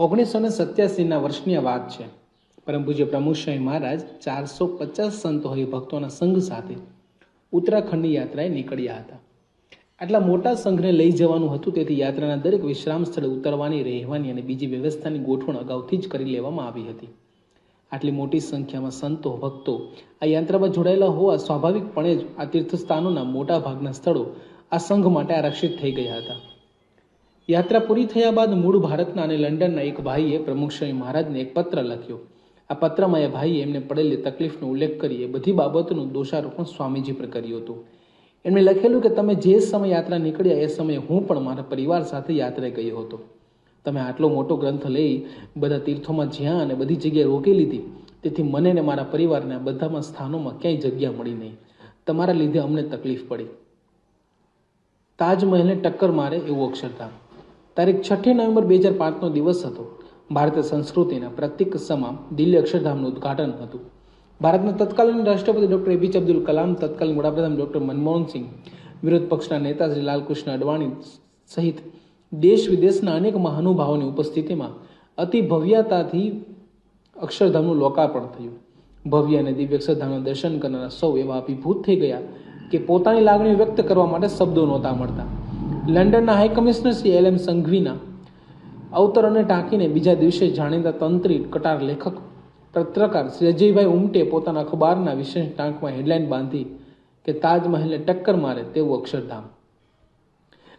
1987 વર્ષની આ વાત છે. પરમ પૂજ્ય પ્રમુખ સ્વામી મહારાજ 450 સંતો હરિભક્તોના સંઘ સાથે ઉત્તરાખંડની યાત્રાએ નીકળ્યા હતા. આટલા મોટા સંઘને લઈ જવાનું હતું, તેથી યાત્રાના દરેક વિશ્રામ સ્થળે ઉતરવાની, રહેવાની અને બીજી વ્યવસ્થાની ગોઠવણ અગાઉથી જ કરી લેવામાં આવી હતી. આટલી મોટી સંખ્યામાં સંતો ભક્તો આ યાત્રામાં જોડાયેલા હોવા સ્વાભાવિકપણે જ આ તીર્થસ્થાનોના મોટા ભાગના સ્થળો આ સંઘ માટે આરક્ષિત થઈ ગયા હતા. યાત્રા પૂરી થયા બાદ મૂળ ભારતના અને લંડનના એક ભાઈએ પ્રમુખ સ્વામી મહારાજને એક પત્ર લખ્યો. આ પત્રમાં એ ભાઈએ એમને પડેલી તકલીફનો ઉલ્લેખ કરી એ બધી બાબતોનું દોષારોપણ સ્વામીજી પર કર્યું હતું. એમણે લખેલું કે તમે જે સમય યાત્રા નીકળ્યા એ સમયે હું પણ મારા પરિવાર સાથે યાત્રાએ ગયો હતો. તમે આટલો મોટો ગ્રંથ લઈ બધા તીર્થોમાં જ્યાં અને બધી જગ્યાએ રોકી લીધી, તેથી મને ને મારા પરિવારને આ બધામાં સ્થાનોમાં ક્યાંય જગ્યા મળી નહીં. તમારા લીધે અમને તકલીફ પડી. તાજમહેલને ટક્કર મારે એવું અક્ષરધામ. તારીખ 6 નવેમ્બર 2005નો દિવસ હતો. ભારતીય સંસ્કૃતિના પ્રતીક સમા દિલ્હી અક્ષરધામનું ઉદ્ઘાટન હતું. ભારતના તત્કાલીન રાષ્ટ્રપતિ ડોક્ટર એપીજે અબ્દુલ કલામ, તત્કાલીન વડાપ્રધાન ડોક્ટર મનમોહન સિંહ, વિરોધ પક્ષના નેતા શ્રી લાલકૃષ્ણ અડવાણી સહિત દેશ વિદેશના અનેક મહાનુભાવોની ઉપસ્થિતિમાં અતિ ભવ્યતાથી અક્ષરધામનું લોકાર્પણ થયું. ભવ્ય અને દિવ્ય અક્ષરધામના દર્શન કરનારા સૌ એવા અભિભૂત થઈ ગયા કે પોતાની લાગણીઓ વ્યક્ત કરવા માટે શબ્દો નહોતા મળતા. લંડનના હાઈ કમિશનર શ્રી LM સંઘવીના અવતરણને ટાંકીને બીજા દિવસે જાણીતા તંત્રી, કટાર લેખક, પત્રકાર શ્રી અજયભાઈ ઉમટે પોતાના અખબારના વિશેષ ટાંકમાં હેડલાઇન બાંધી કે તાજમહેલને ટક્કર મારે તેવું અક્ષરધામ.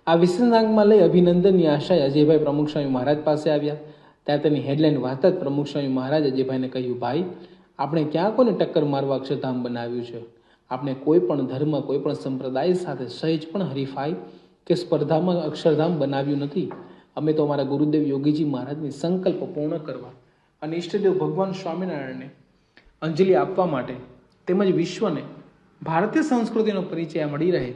આ વિશેષ ટાંકમાં લઈ અભિનંદનની આશાએ અજયભાઈ પ્રમુખ સ્વામી મહારાજ પાસે આવ્યા. ત્યાં તેની હેડલાઇન વાંચતા જ પ્રમુખ સ્વામી મહારાજ અજયભાઈને કહ્યું, ભાઈ, આપણે ક્યાં કોને ટક્કર મારવા અક્ષરધામ બનાવ્યું છે? આપણે કોઈ પણ ધર્મ, કોઈ પણ સંપ્રદાય સાથે સહેજ પણ હરીફાઈ કે સ્પર્ધામાં અક્ષરધામ બનાવ્યું નથી. અમે તો અમારા ગુરુદેવ યોગીજી મહારાજની સંકલ્પ પૂર્ણ કરવા અને ઈષ્ટદેવ ભગવાન સ્વામિનારાયણને અંજલિ આપવા માટે તેમજ વિશ્વને ભારતીય સંસ્કૃતિનો પરિચય મળી રહે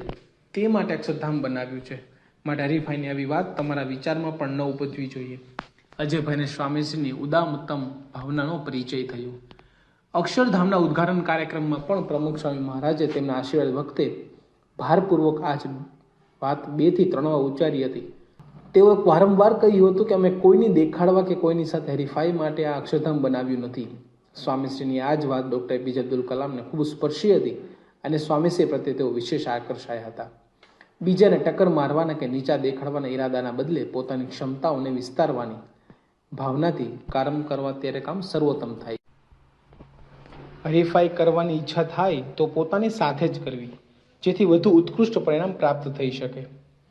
તે માટે અક્ષરધામ બનાવ્યું છે. માટે હરીફાઈની આવી વાત તમારા વિચારમાં પણ ન ઉપજવી જોઈએ. અજયભાઈને સ્વામીજીની ઉદામતમ ભાવનાનો પરિચય થયો. અક્ષરધામના ઉદ્ઘાટન કાર્યક્રમમાં પણ પ્રમુખ સ્વામી મહારાજે તેમના આશીર્વાદ વખતે ભારપૂર્વક આ જ વાત 2 થી 3 વાર ઉચ્ચારી હતી. તેઓ વારંવાર કહ્યું હતું કે અમે કોઈની દેખાડવા કે કોઈની સાથે હરીફાઈ માટે આ અક્ષરધામ બનાવ્યું નથી. સ્વામીશ્રીની આ જ વાત ડોક્ટર એપીજે અબ્દુલ કલામને ખૂબ સ્પર્શી હતી અને સ્વામીશ્રી પ્રત્યે તેઓ વિશેષ આકર્ષાયા હતા. બીજાને ટક્કર મારવાના કે નીચા દેખાડવાના ઈરાદાના બદલે પોતાની ક્ષમતાઓને વિસ્તારવાની ભાવનાથી કામ કરવા ત્યારે કામ સર્વોત્તમ થાય. હરીફાઈ કરવાની ઈચ્છા થાય તો પોતાની સાથે જ કરવી, જેથી વધુ ઉત્કૃષ્ટ પરિણામ પ્રાપ્ત થઈ શકે.